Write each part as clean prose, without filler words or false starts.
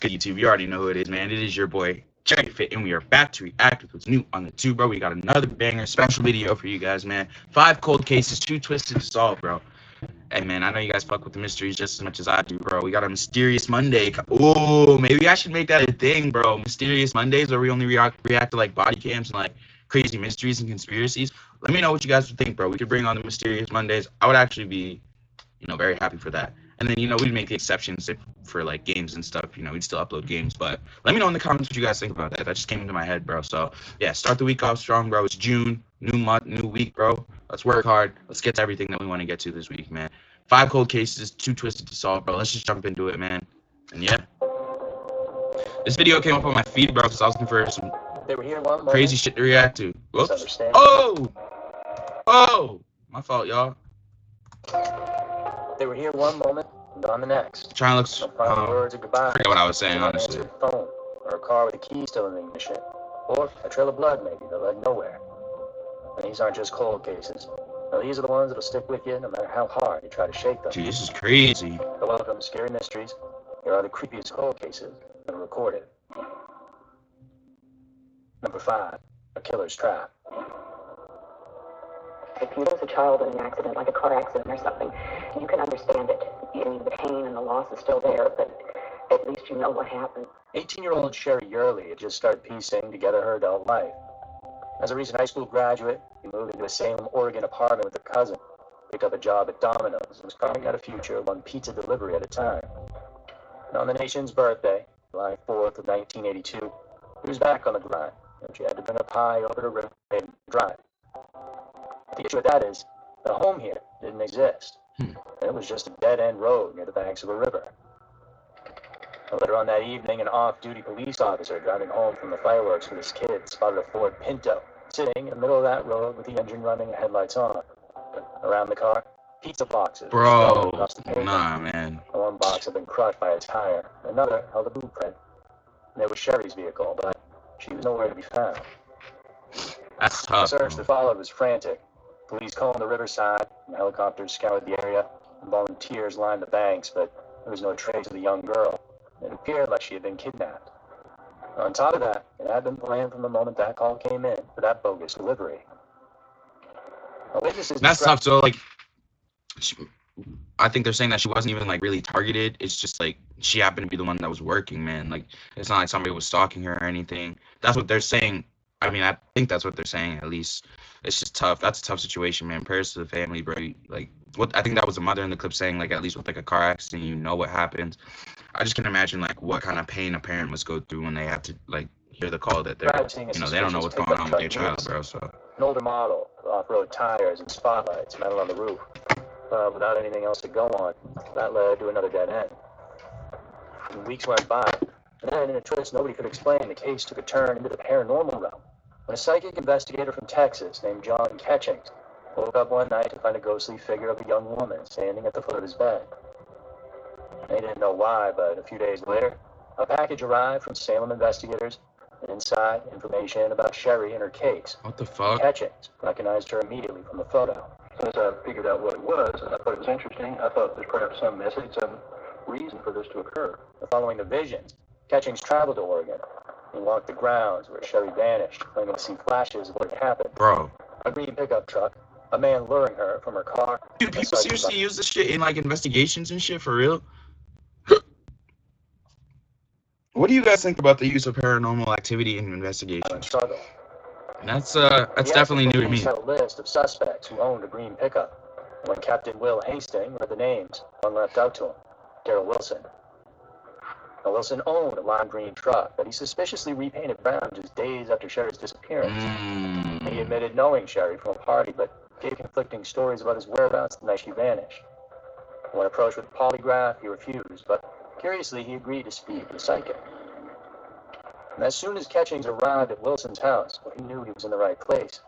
Good YouTube, you already know who it is, man. It is your boy, Jerry Fit, and we are back to react with what's new on the tube, bro. We got another banger special video for you guys, man. 5 cold cases, 2 twisted to solve, bro. Hey, man, I know you guys fuck with the mysteries just as much as I do, bro. We got a Mysterious Monday. Oh, maybe I should make that a thing, bro. Mysterious Mondays, where we only react to, like, body cams and, like, crazy mysteries and conspiracies. Let me know what you guys would think, bro. We could bring on the Mysterious Mondays. I would actually be, very happy for that. And then, we'd make the exceptions for like games and stuff. We'd still upload games. But let me know in the comments what you guys think about that. That just came into my head, bro. So yeah, start the week off strong, bro. It's June, new month, new week, bro. Let's work hard. Let's get to everything that we want to get to this week, man. 5 cold cases, 2 twisted to solve, bro. Let's just jump into it, man. And yeah, this video came up on my feed, bro, because I was looking for some crazy shit to react to. Whoops. Oh, my fault, y'all. They were here one moment and gone the next. Trying to look. No final words of goodbye. Forget what I was saying, honestly. Phone, or a car with a key still in the ignition, or a trail of blood maybe that led nowhere. And these aren't just cold cases. No, these are the ones that'll stick with you no matter how hard you try to shake them. Gee, this is crazy. So welcome, Scary Mysteries. Here are the creepiest cold cases ever recorded. Number 5, a killer's trap. If you lose a child in an accident, like a car accident or something, you can understand it. The pain and the loss is still there, but at least you know what happened. 18-year-old Sherry Yearley had just started piecing together her adult life. As a recent high school graduate, he moved into a Salem, Oregon apartment with a cousin, picked up a job at Domino's, and was carving out a future one pizza delivery at a time. And on the nation's birthday, July 4th of 1982, he was back on the grind, and she had to bring a pie over to River and drive. The issue with that is, the home here didn't exist. It was just a dead-end road near the banks of a river. Later on that evening, an off-duty police officer driving home from the fireworks with his kids spotted a Ford Pinto sitting in the middle of that road with the engine running and headlights on. Around the car, pizza boxes. Bro, nah, man. One box had been crushed by a tire. Another held a blueprint. And it was Sherry's vehicle, but she was nowhere to be found. That's tough. The search that followed was frantic. Police combed the riverside, and helicopters scoured the area, and volunteers lined the banks, but there was no trace of the young girl. It appeared like she had been kidnapped. On top of that, it had been planned from the moment that call came in for that bogus delivery. That's tough. So, like, I think they're saying that she wasn't even, like, really targeted. It's just, like, she happened to be the one that was working, man. Like, it's not like somebody was stalking her or anything. That's what they're saying. I mean, I think that's what they're saying, at least. It's just tough. That's a tough situation, man. Prayers to the family, bro. Like, what I think that was the mother in the clip saying, like, at least with, like, a car accident, you know what happens. I just can imagine, like, what kind of pain a parent must go through when they have to, like, hear the call that they're, they don't know what's going on with their child, bro. So an older model, off-road tires and spotlights mounted on the roof. Without anything else to go on, that led to another dead end. And weeks went by, and then in a twist nobody could explain, the case took a turn into the paranormal realm. When a psychic investigator from Texas named John Ketchings woke up one night to find a ghostly figure of a young woman standing at the foot of his bed. They didn't know why, but a few days later, a package arrived from Salem investigators, and inside, information about Sherry and her case. What the fuck? Ketchings recognized her immediately from the photo. As I figured out what it was, I thought it was interesting. I thought there's perhaps some message, some reason for this to occur. Following the visions, Ketchings traveled to Oregon. He walked the grounds where Sherry vanished, claiming to see flashes of what had happened. Bro. A green pickup truck, a man luring her from her car. Dude, people seriously use this shit in, like, investigations and shit, for real? What do you guys think about the use of paranormal activity in investigations? That's definitely new to me. He had a list of suspects who owned a green pickup. When Captain Will Hastings read the names, one leapt out to him, Darrell Wilson. Now, Wilson owned a lime green truck that he suspiciously repainted brown just days after Sherry's disappearance. He admitted knowing Sherry from a party, but gave conflicting stories about his whereabouts the night she vanished. When approached with a polygraph, he refused, but curiously, he agreed to speak with a psychic. And as soon as Ketchings arrived at Wilson's house, well, he knew he was in the right place.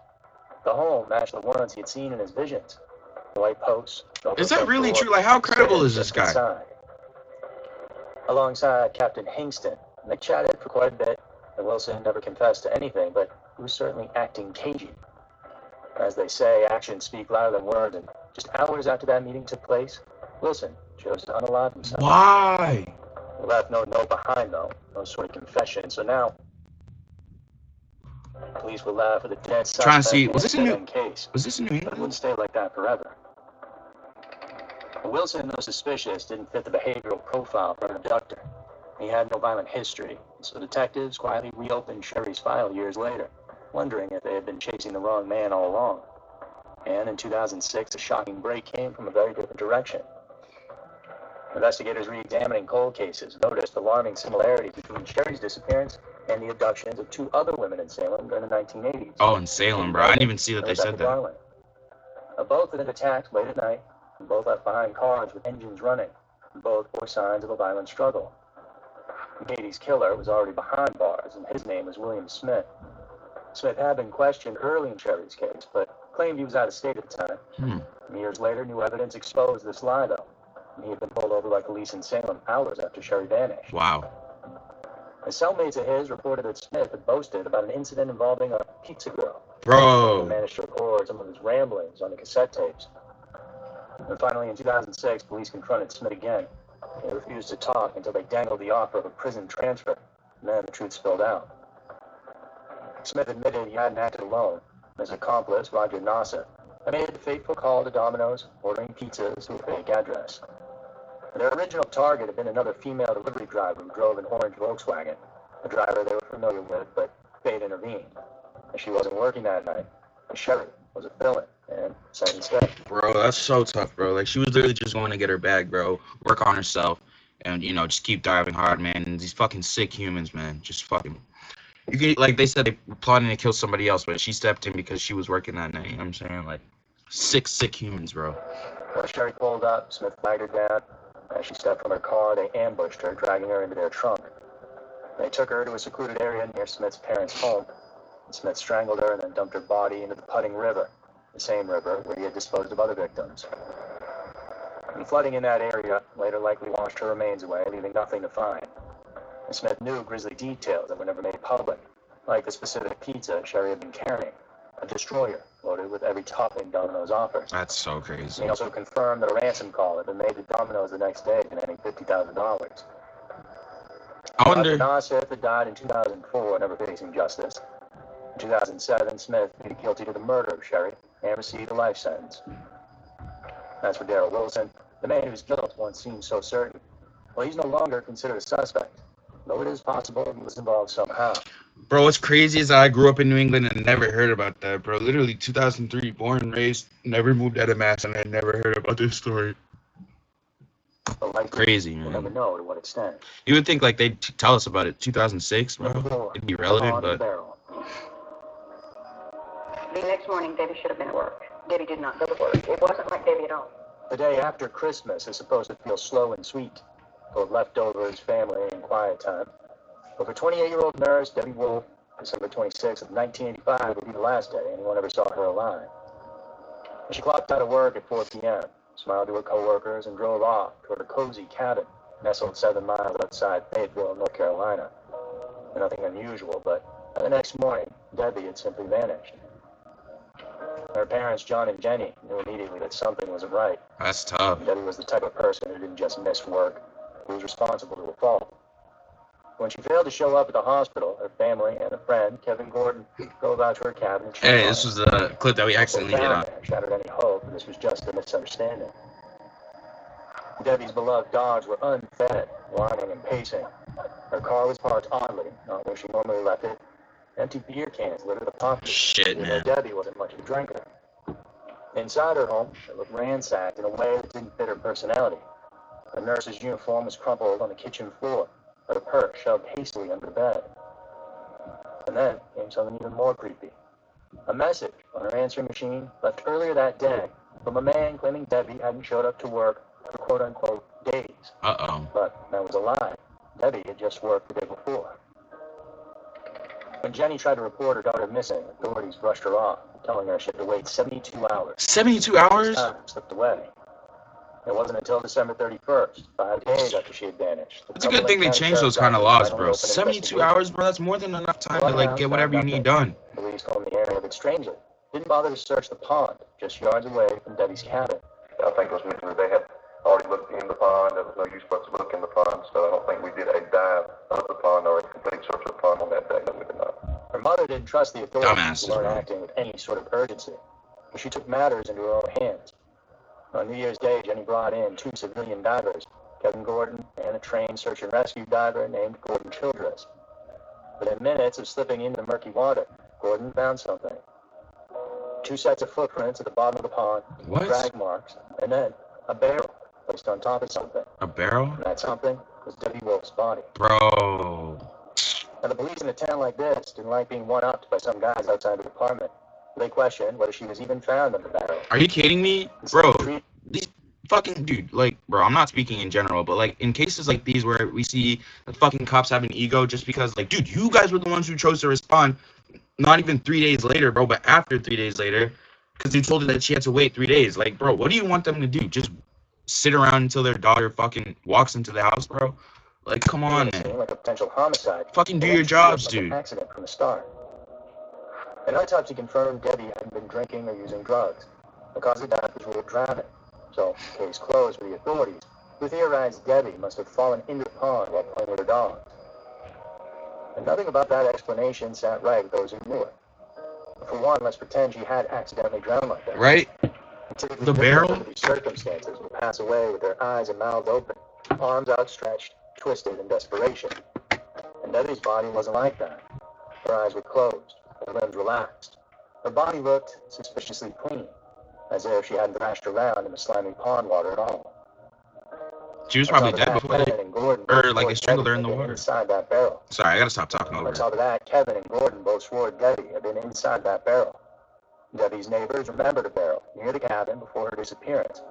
The home matched the ones he had seen in his visions. The white posts. Is that really true? Like, how credible is this guy? Inside. Alongside Captain Hingston, they chatted for quite a bit, and Wilson never confessed to anything, but he was certainly acting cagey. As they say, actions speak louder than words, and just hours after that meeting took place, Wilson chose to unalive himself. Why? They left no note behind, though, no sort of confession. So now, police were left with a dead suspect Trying to see, in a dead-end case. was this in New But it England? wouldn't stay like that forever. Wilson, though suspicious, didn't fit the behavioral profile for an abductor. He had no violent history, so detectives quietly reopened Sherry's file years later, wondering if they had been chasing the wrong man all along. And in 2006, a shocking break came from a very different direction. Investigators re-examining cold cases noticed alarming similarities between Sherry's disappearance and the abductions of 2 other women in Salem during the 1980s. Oh, in Salem, bro. I didn't even see that they said that. Garland. Both had been attacked late at night, and both left behind cars with engines running, and both bore signs of a violent struggle. The 80s killer was already behind bars, and his name was William Smith. Smith had been questioned early in Sherry's case, but claimed he was out of state at the time. Years later, new evidence exposed this lie, though. He had been pulled over by police in Salem hours after Sherry vanished. Wow. A cellmates of his reported that Smith had boasted about an incident involving a pizza girl. Bro. He managed to record some of his ramblings on the cassette tapes. And finally, in 2006, police confronted Smith again. They refused to talk until they dangled the offer of a prison transfer. And then the truth spilled out. Smith admitted he hadn't acted alone. His accomplice, Roger Nassif, had made the fateful call to Domino's, ordering pizzas to a fake address. Their original target had been another female delivery driver who drove an orange Volkswagen, a driver they were familiar with, but fate intervened. As she wasn't working that night, Sherry was a fill-in and sent instead. Bro, that's so tough, bro. Like, she was literally just going to get her bag, bro, work on herself, and, you know, just keep driving hard, man. And these fucking sick humans, man, just fucking... You can, like they said, they were plotting to kill somebody else, but she stepped in because she was working that night, you know what I'm saying? Like, sick humans, bro. When Sherry pulled up, Smith flagged her down. As she stepped from her car, they ambushed her, dragging her into their trunk. They took her to a secluded area near Smith's parents' home. Smith strangled her and then dumped her body into the Pudding River, the same river where he had disposed of other victims. And flooding in that area later likely washed her remains away, leaving nothing to find. And Smith knew grisly details that were never made public, like the specific pizza Sherry had been carrying, a destroyer loaded with every topping Domino's offers. That's so crazy. He also confirmed that a ransom call had been made to Domino's the next day, demanding $50,000. I wonder... Nassif had died in 2004, never facing justice. In 2007, Smith pleaded guilty to the murder of Sherry and received a life sentence. As for Darrell Wilson, the man whose guilt once seemed so certain, well, he's no longer considered a suspect, though it is possible he was involved somehow. Bro, what's crazy is I grew up in New England and never heard about that, bro. Literally 2003, born and raised, never moved out of Mass, and I never heard about this story. Crazy, man. We'll never know to what extent. You would think, like, they'd tell us about it 2006, bro. It'd be relevant, but... The next morning, Debbie should have been at work. Debbie did not go to work. It wasn't like Debbie at all. The day after Christmas is supposed to feel slow and sweet, full of leftovers, family, and quiet time. But for 28-year-old nurse Debbie Wolf, December 26th of 1985 would be the last day anyone ever saw her alive. She clocked out of work at 4 p.m., smiled to her coworkers, and drove off toward a cozy cabin nestled 7 miles outside Fayetteville, North Carolina. Nothing unusual, but the next morning, Debbie had simply vanished. Her parents, John and Jenny, knew immediately that something wasn't right. That's tough. Debbie was the type of person who didn't just miss work, who was responsible to a fault. When she failed to show up at the hospital, her family and a friend, Kevin Gordon, drove out to her cabin and Hey, this was the clip that we accidentally hit on. Shattered any hope that this was just a misunderstanding. Debbie's beloved dogs were unfed, whining and pacing. Her car was parked oddly, not where she normally left it. Empty beer cans littered the parking. Shit, man. Debbie wasn't much of a drinker. Inside her home, it looked ransacked in a way that didn't fit her personality. The nurse's uniform was crumpled on the kitchen floor, her purse shoved hastily under the bed. And then came something even more creepy. A message on her answering machine left earlier that day from a man claiming Debbie hadn't showed up to work for quote-unquote days. Uh-oh. But that was a lie. Debbie had just worked the day before. When Jenny tried to report her daughter missing, authorities brushed her off, telling her she had to wait 72 hours. 72 hours? Time slipped away. It wasn't until December 31st, 5 days after she had vanished. It's a good thing they changed those kind of laws, bro. 72 hours, bro, that's more than enough time to, like, get whatever you need done. Police combed the area, but strangely, didn't bother to search the pond, just yards away from Debbie's cabin. I think those men, they had already looked in the pond. There was no use for us to look in the pond, so I don't think we did a dive of the pond or a complete search of the pond on that day. No, we did not. Her mother didn't trust the authorities Dumbasses, who weren't bro. acting with any sort of urgency, but she took matters into her own hands. On New Year's Day, Jenny brought in 2 civilian divers, Kevin Gordon and a trained search and rescue diver named Gordon Childress. Within minutes of slipping into the murky water, Gordon found something. 2 sets of footprints at the bottom of the pond, What? drag marks, and then a barrel placed on top of something. A barrel? And that something was Debbie Wolf's body. Bro. Now, the police in a town like this didn't like being one-upped by some guys outside the department. They questioned whether she was even found in the barrel. Are you kidding me? Bro, these fucking dude, like, bro, I'm not speaking in general, but like in cases like these where we see the fucking cops have an ego just because, like, dude, you guys were the ones who chose to respond not even 3 days later, bro, but after 3 days later, because you told her that she had to wait 3 days. Like, bro, what do you want them to do? Just sit around until their daughter fucking walks into the house, bro? Like, come on, man. Like a potential homicide. Fucking do your jobs, dude. An accident from the start. An autopsy confirmed Debbie hadn't been drinking or using drugs. The cause of death was ruled drowning. So, case closed for the authorities, who theorized Debbie must have fallen into the pond while playing with her dogs. And nothing about that explanation sat right with those who knew her. For one, let's pretend she had accidentally drowned like that. Right? Typically, The barrel? under these circumstances will pass away with their eyes and mouths open, arms outstretched, twisted in desperation. And Debbie's body wasn't like that. Her eyes were closed, her limbs relaxed. Her body looked suspiciously clean, as if she hadn't thrashed around in the slimy pond water at all. She was probably dead before they, or like they strangled her in the water. Inside that barrel. Sorry, I gotta stop talking over On her. top of that, Kevin and Gordon both swore Debbie had been inside that barrel. Debbie's neighbors remembered a barrel near the cabin before her disappearance,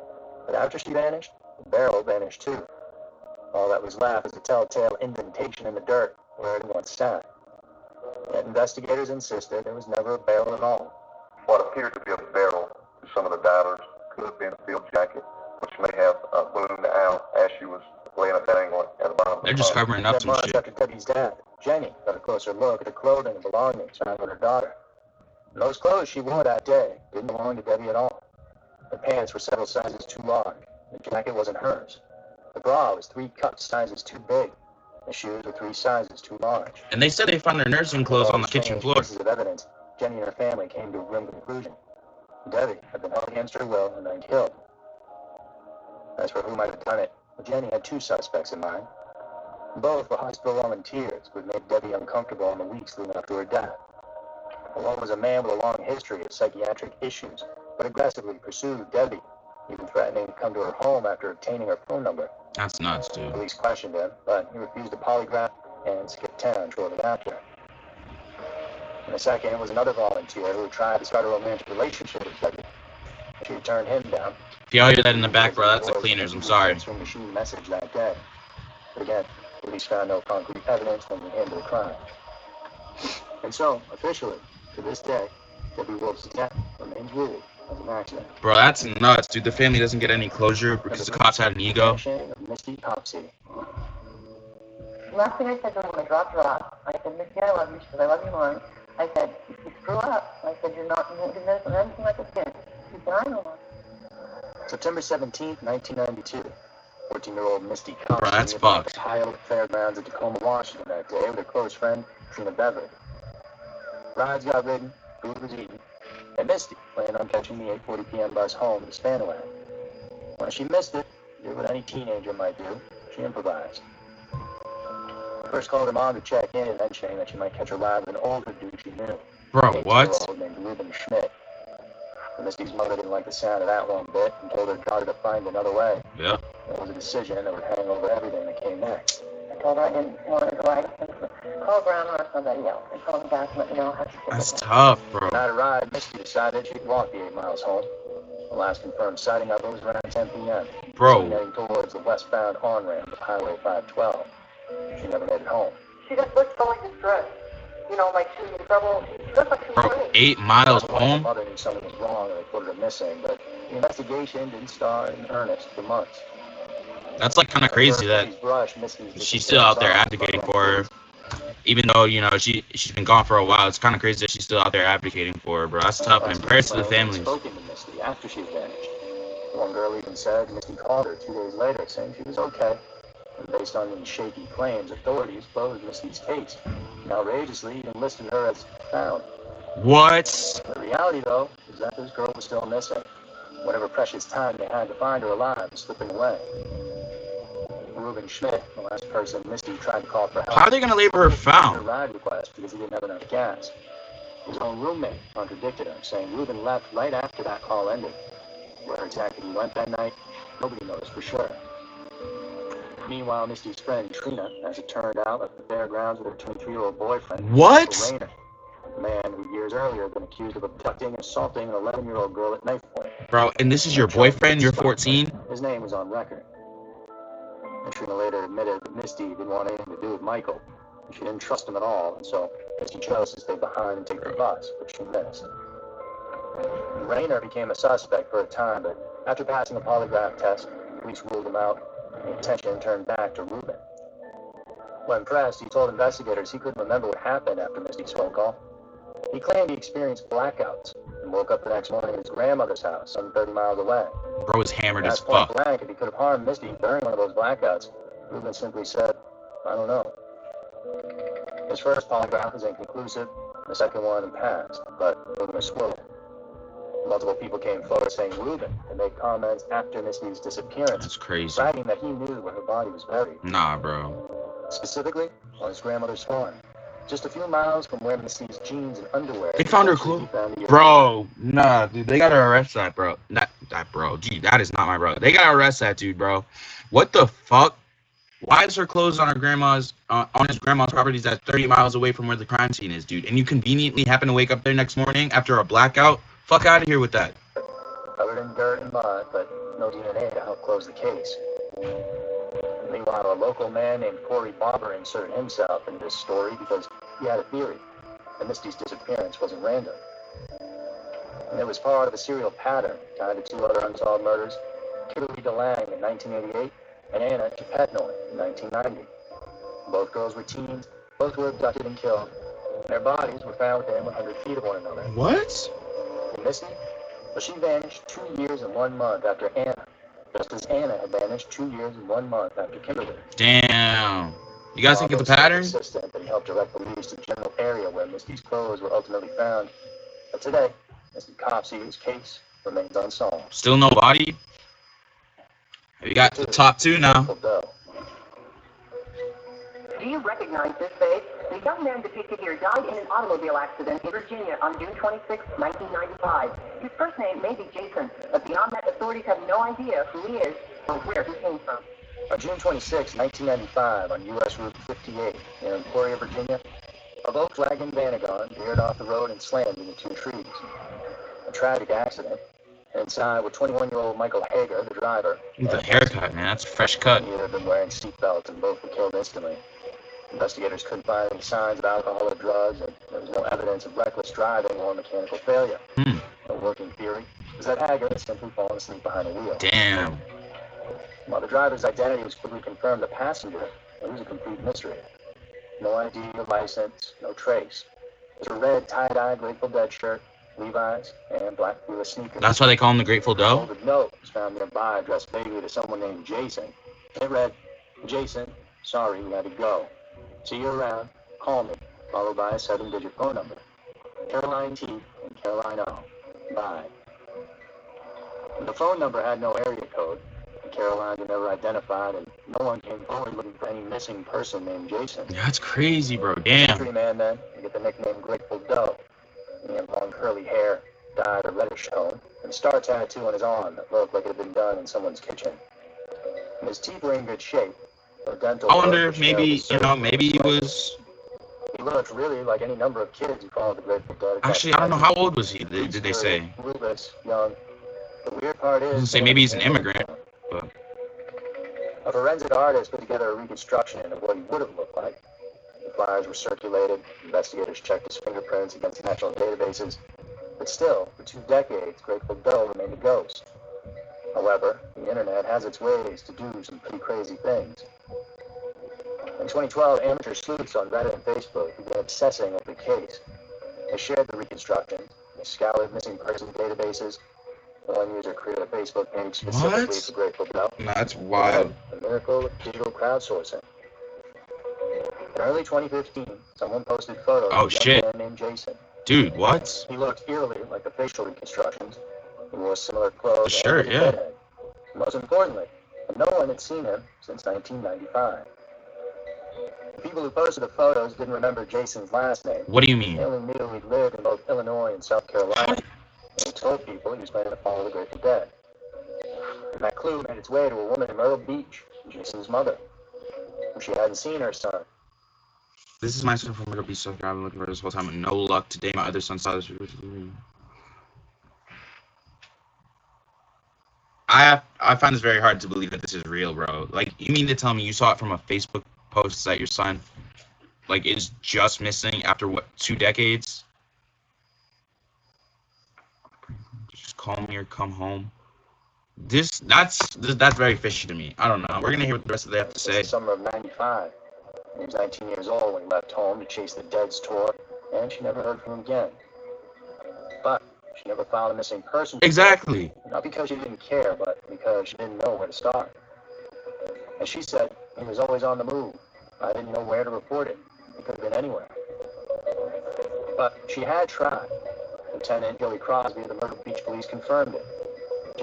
but after she vanished, the barrel vanished too. All that was left was a telltale indentation in the dirt where it once sat. Yet investigators insisted there was never a barrel at all. What appeared to be a barrel to some of the divers could have been a field jacket, which may have ballooned out as she was laying at that angle at the bottom of the They're just pond. covering up 10 some months shit. after Debbie's death, Jenny got a closer look at the clothing and belongings found with her daughter. And those clothes she wore that day didn't belong to Debbie at all. The pants were several sizes too large. The jacket wasn't hers. The bra was 3 cups sizes too big. The shoes were 3 sizes too large. And they said they found their nursing clothes on the kitchen floor. Pieces of evidence, Jenny and her family came to a grim conclusion. Debbie had been held against her will and then killed. As for who might have done it, Jenny had 2 suspects in mind. Both were hospital volunteers who had made Debbie uncomfortable in the weeks leading up to her death. One was a man with a long history of psychiatric issues, but aggressively pursued Debbie, even threatening to come to her home after obtaining her phone number. That's nuts, dude. Police questioned him, but he refused a polygraph and skipped town shortly after. And the second was another volunteer who tried to start a romantic relationship with Debbie. She turned him down. If y'all hear that in the back, bro, that's the cleaners. I'm sorry. Answering machine message that day. But again, police found no concrete evidence linking him to the crime. And so, officially, to this day, Debbie Wolf's death remains ruled as an accident. Bro, that's nuts, dude. The family doesn't get any closure because the cops had an ego. Misty Topsy. Last thing I said to her when I dropped her off, I said, Missy, I love you. She said, I love you more. I said, if you screw up, I said, you won't do this and anything like this again. She said, I know. September 17th, 1992. 14-year-old Misty Topsy Bro, that's was at fucked. the Ohio Fairgrounds at Tacoma, Washington that day with her close friend, Trina Beverly. Rides got ridden, food was eaten, and Misty planned on catching the 8:40 p.m. bus home to Spanaway. When she missed it, did what any teenager might do, she improvised. First called her mom to check in, mentioning that she might catch her ride with an older dude she knew. Bro, An what? 18-year-old named Reuben Schmidt. But Misty's mother didn't like the sound of that one bit and told her daughter to find another way. Yeah. It was a decision that would hang over everything that came next. I told her I didn't want her to ride with him. Call Grandma or somebody else. And call me back and let me know how she feels. That's tough, bro. Without a ride, Misty decided she'd walk the 8 miles home. The last confirmed sighting of it was around 10 p.m. Bro. Heading towards the westbound on-ramp of Highway 512. She never made it home. She just looked so like distressed. You know, like she was in trouble. She looked like she was Bro, hurting. 8 miles Her home? mother knew something was wrong and reported her missing, but the investigation didn't start in earnest for months. That's like kind of crazy that she's still out there advocating for her. Even though, you know, she's been gone for a while, it's kind of crazy that she's still out there advocating for her, bro. That's tough, and prayers to the families. Spoken to Misty after she vanished. One girl even said Misty called her 2 days later saying she was okay. And based on these shaky claims, authorities closed Misty's case. And outrageously, even listed her as found. What? The reality, though, is that this girl was still missing. Whatever precious time they had to find her alive was slipping away. Reuben Schmidt, the last person Misty tried to call for help. How are they gonna label her Her found? ride request because he didn't have enough gas. His own roommate contradicted him, saying Reuben left right after that call ended. Where exactly he went that night, nobody knows for sure. Meanwhile, Misty's friend Trina, as it turned out, left the fairgrounds with her 23-year-old boyfriend, What? Rainer, a man who years earlier had been accused of abducting and assaulting an 11-year-old girl at knife point. Bro, and this is your boyfriend? You're 14? His name was on record. And Trina later admitted that Misty didn't want anything to do with Michael. She didn't trust him at all, and so Misty chose to stay behind and take the bus, which she missed. Rainer became a suspect for a time, but after passing a polygraph test, police ruled him out, and the attention turned back to Reuben. When pressed, he told investigators he couldn't remember what happened after Misty's phone call. He claimed he experienced blackouts and woke up the next morning at his grandmother's house, some 30 miles away. Bro was hammered as At point fuck. blank, if he could have harmed Misty during one of those blackouts, Reuben simply said, "I don't know." His first polygraph was inconclusive, the second one passed, but Reuben was swilled. Multiple people came forward saying Reuben had made comments after Misty's disappearance, That's crazy. bragging that he knew where her body was buried, Nah, bro. specifically on his grandmother's farm, just a few miles from where Misty's jeans and underwear. They found her eventually clothes. found a year Bro, nah, dude. They gotta arrest that, bro. That bro. Dude, that is not my bro. They gotta arrest that dude, bro. What the fuck? Why is her clothes on her grandma's, on his grandma's properties at 30 miles away from where the crime scene is, dude? And you conveniently happen to wake up there next morning after a blackout? Fuck out of here with that. covered in dirt and mud, but no DNA to help close the case. Meanwhile, a local man named Corey Barber inserted himself into this story because he had a theory that Misty's disappearance wasn't random. And it was part of a serial pattern tied to two other unsolved murders, Kimberly DeLange in 1988 and Anna Chapetnoy in 1990. Both girls were teens, both were abducted and killed, and their bodies were found within 100 feet of one another. What? And Misty? Well, she vanished 2 years and 1 month after Anna, just as Anna had vanished 2 years and 1 month after Kimberly. Damn. You guys think it's a pattern? Assistant that helped direct police to the general area where Misty's clothes were ultimately found. But today, Misty Copsy's case remains unsolved. Still no body? We got the top two now. Do you recognize this face? The young man depicted here died in an automobile accident in Virginia on June 26, 1995. His first name may be Jason, but beyond that, authorities have no idea who he is or where he came from. On June 26, 1995, on U.S. Route 58 in Emporia, Virginia, a Volkswagen Vanagon veered off the road and slammed into two trees. A tragic accident. Inside were 21-year-old Michael Hager, the driver. With a haircut, man. That's a fresh cut. Neither had been wearing seatbelts, and both were killed instantly. Investigators couldn't find any signs of alcohol or drugs, and there was no evidence of reckless driving or mechanical failure. The working theory is that Hager had simply fallen asleep behind the wheel. Damn. While the driver's identity was quickly confirmed, the passenger, it was a complete mystery. No ID or license, no trace. There's a red tie-dye Grateful Dead shirt, Levi's, and black Fila sneakers. That's why they call him the Grateful A Doe? folded note was found nearby addressed vaguely to someone named Jason. It read, "Jason, sorry, we had to go. See you around. Call me," followed by a 7-digit phone number. Caroline T. and Caroline O. Bye. The phone number had no area code. The Carolines were never identified, and no one came forward looking for any missing person named Jason. That's crazy, bro. The Damn. mystery man then would get the nickname Grateful Doe. He had long curly hair, dyed a reddish tone, and a star tattoo on his arm that looked like it had been done in someone's kitchen. And his teeth were in good shape. The dental I wonder work if maybe, was you know, maybe he was... He looked really like any number of kids who followed the Grateful Dead. Actually, I don't know. How old was he, did they say? Rufus, young. The weird part I was is... gonna say maybe he's an immigrant, but... A forensic artist put together a reconstruction of what he would have looked like. The flyers were circulated, investigators checked his fingerprints against national databases, but still, for 2 decades, Grateful Doe remained a ghost. However, the internet has its ways to do some pretty crazy things. In 2012, amateur sleuths on Reddit and Facebook began obsessing over the case. They shared the reconstruction, they scoured missing person databases, One user created a Facebook page specifically What? for Grateful Dead. That's wild. The miracle of digital crowdsourcing. In early 2015, someone posted photos Oh, of a young shit. man named Jason. Dude, what? He looked eerily like the facial reconstructions. He wore similar clothes Sure, and a yeah. bedhead. Most importantly, no one had seen him since 1995. The people who posted the photos didn't remember Jason's last name. What do you They mean? only knew he'd lived in both Illinois and South Carolina. And he told people he was planning to follow the Grateful Dead. And that clue made its way to a woman in Myrtle Beach, Jason's mother, who she hadn't seen her son. This is my son from Myrtle Beach, South Carolina, looking for this whole time with no luck. Today, my other son saw this. I find this very hard to believe that this is real, bro. Like, you mean to tell me you saw it from a Facebook post that your son, like, is just missing after, what, 2 decades? Just call me or come home. That's very fishy to me. I don't know. We're gonna hear what the rest of they have to say. It's the summer of 95. He was 19 years old when he left home to chase the Dead's tour, and she never heard from him again. But she never filed a missing person report. Exactly. Not because she didn't care, but because she didn't know where to start. As she said, he was always on the move. I didn't know where to report it. It could have been anywhere. But she had tried. Lieutenant Joey Crosby of the Myrtle Beach Police confirmed it.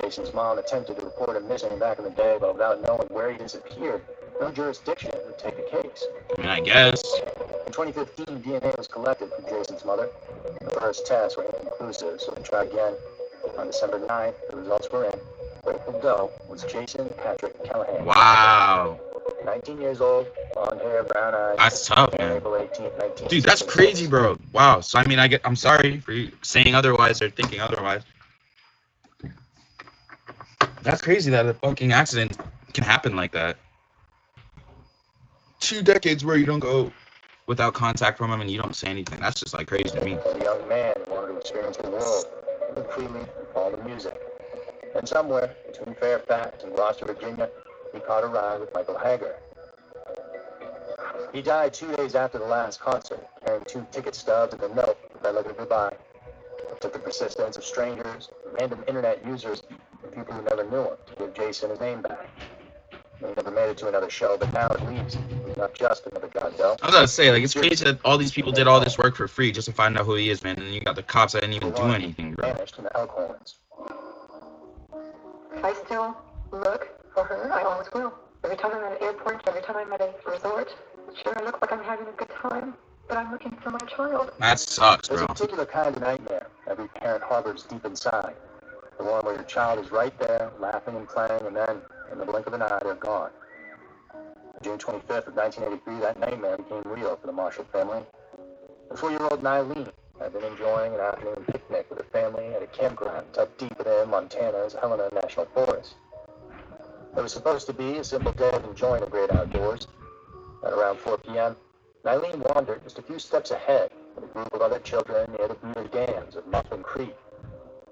Jason's mom attempted to report him missing back in the day, but without knowing where he disappeared, no jurisdiction would take the case. I mean, I guess. In 2015, DNA was collected from Jason's mother. The first tests were inconclusive, so they tried again. On December 9th, the results were in. Grateful Doe was Jason Patrick Callahan. Wow. 19 years old, blonde hair, brown eyes. That's tough, man. April 18th, 1966. Dude, that's crazy, bro. Wow. So, I mean, I'm sorry for you saying otherwise or thinking otherwise. That's crazy that a fucking accident can happen like that. 2 decades where you don't go without contact from him and you don't say anything. That's just like crazy to me. A young man who wanted to experience the world, live freely, and follow the music. And somewhere between Fairfax and Gloucester, Virginia, he caught a ride with Michael Hager. He died 2 days after the last concert, carrying 2 ticket stubs and a note that led him goodbye. It took the persistence of strangers, random internet users, and people who never knew him to give Jason his name back. He never made it to another show, but now at least he's not just another John Doe. I was about to say, like, it's crazy that all these people did all this work for free just to find out who he is, man. And you got the cops that didn't even do anything, bro. Vanished in the Elkhorns. I still look for her. I always will. Every time I'm at an airport, every time I'm at a resort, sure, I look like I'm having a good time, but I'm looking for my child. That sucks, There's bro. a particular kind of nightmare every parent harbors deep inside. The one where your child is right there, laughing and playing, and then, in the blink of an eye, they're gone. On June 25th of 1983, that nightmare became real for the Marshall family. The 4-year-old Nylene had been enjoying an afternoon picnic with her family at a campground tucked deep within Montana's Helena National Forest. It was supposed to be a simple day of enjoying the great outdoors. At around 4 p.m., Nylene wandered just a few steps ahead with a group of other children near the Beaver Dams of Muffin Creek.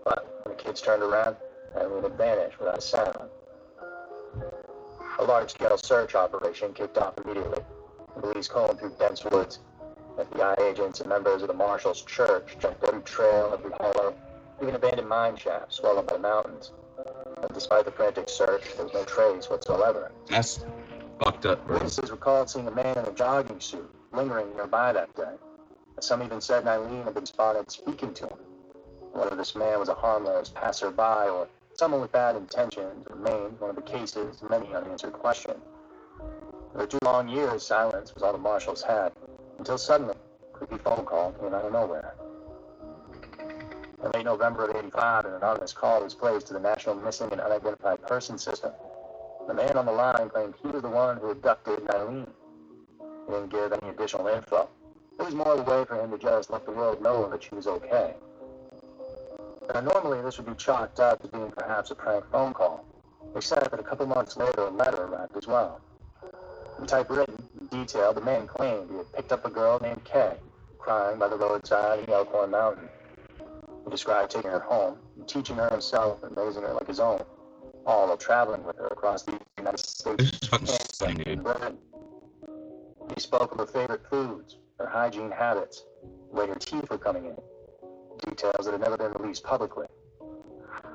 But when the kids turned around, Nylene had vanished without a sound. A large-scale search operation kicked off immediately. The police combed through dense woods. FBI agents and members of the Marshall's church checked every trail, every hollow, even abandoned mine shafts swallowed by mountains. And despite the frantic search, there was no trace whatsoever. That's fucked up, bro. Witnesses recalled seeing a man in a jogging suit lingering nearby that day. And some even said Nylene had been spotted speaking to him. Whether this man was a harmless passerby or someone with bad intentions remained one of the case's many unanswered questions. For 2 long years, silence was all the Marshalls had, until suddenly, a creepy phone call came out of nowhere. In late November of '85, an anonymous call was placed to the National Missing and Unidentified Persons System. The man on the line claimed he was the one who abducted Nylene. He didn't give any additional info. It was more of a way for him to just let the world know that she was okay. Now, normally this would be chalked up as being perhaps a prank phone call, except that a couple months later a letter arrived as well. In typewritten detail, the man claimed he had picked up a girl named Kay, crying by the roadside in the Elkhorn Mountain. He described taking her home, and teaching her himself and raising her like his own, all while traveling with her across the United States. This is fucking insane, dude. He spoke of her favorite foods, her hygiene habits, the way her teeth were coming in, details that had never been released publicly.